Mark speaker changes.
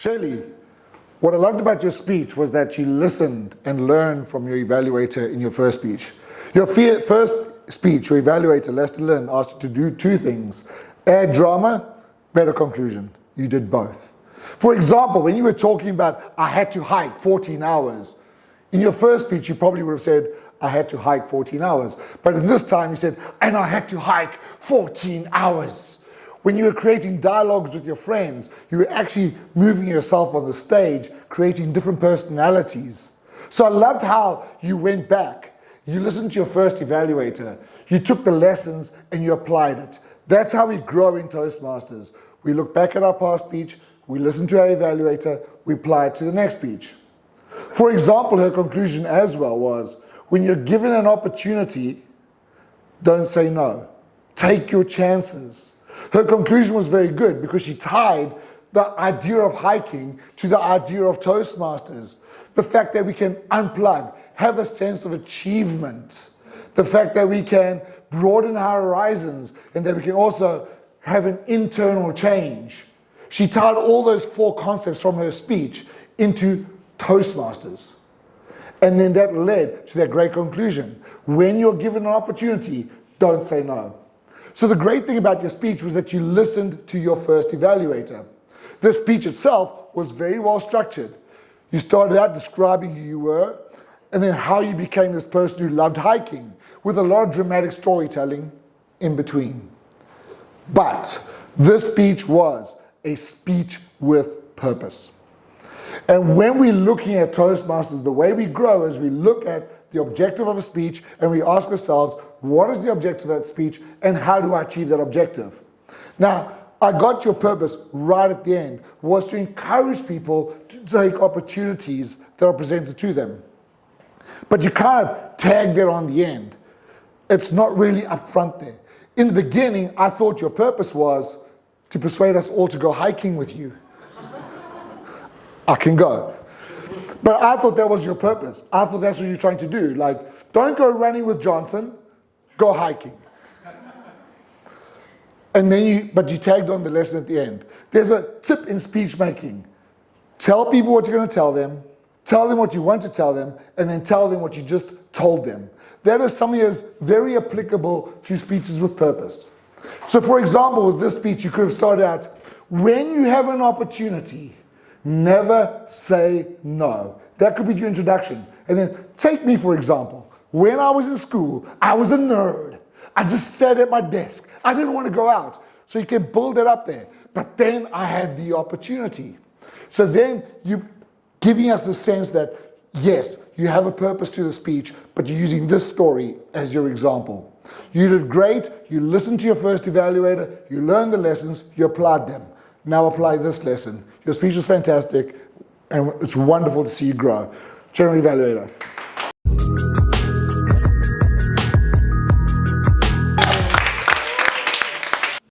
Speaker 1: Shelly, what I loved about your speech was that you listened and learned from your evaluator in your first speech. Your first speech, your evaluator, Lester Lynn, asked you to do two things: add drama, better conclusion. You did both. For example, when you were talking about, I had to hike 14 hours, in your first speech, you probably would have said, I had to hike 14 hours. But in this time, you said, and I had to hike 14 hours. When you were creating dialogues with your friends, you were actually moving yourself on the stage, creating different personalities. So I loved how you went back. You listened to your first evaluator. You took the lessons and you applied it. That's how we grow in Toastmasters. We look back at our past speech, we listen to our evaluator, we apply it to the next speech. For example, her conclusion as well was, when you're given an opportunity, don't say no. Take your chances. Her conclusion was very good because she tied the idea of hiking to the idea of Toastmasters. The fact that we can unplug, have a sense of achievement. The fact that we can broaden our horizons and that we can also have an internal change. She tied all those four concepts from her speech into Toastmasters. And then that led to that great conclusion. When you're given an opportunity, don't say no. So the great thing about your speech was that you listened to your first evaluator. The speech itself was very well structured. You started out describing who you were, and then how you became this person who loved hiking, with a lot of dramatic storytelling in between. But this speech was a speech with purpose. And when we're looking at Toastmasters, the way we grow is we look at the objective of a speech and we ask ourselves, what is the objective of that speech and how do I achieve that objective? Now, I got your purpose right at the end, was to encourage people to take opportunities that are presented to them. But you kind of tagged it on the end. It's not really up front there. In the beginning, I thought your purpose was to persuade us all to go hiking with you. I can go. But I thought that was your purpose. I thought that's what you're trying to do. Like, don't go running with Johnson, go hiking. And then but you tagged on the lesson at the end. There's a tip in speech making. Tell people what you're going to tell them what you want to tell them, and then tell them what you just told them. That is something that's very applicable to speeches with purpose. So for example, with this speech, you could have started out, when you have an opportunity, never say no. That could be your introduction. And then take me, for example. When I was in school, I was a nerd. I just sat at my desk. I didn't want to go out. So you can build it up there. But then I had the opportunity. So then you're giving us the sense that, yes, you have a purpose to the speech, but you're using this story as your example. You did great. You listened to your first evaluator. You learned the lessons. You applied them. Now apply this lesson. Your speech was fantastic, and it's wonderful to see you grow. General Evaluator.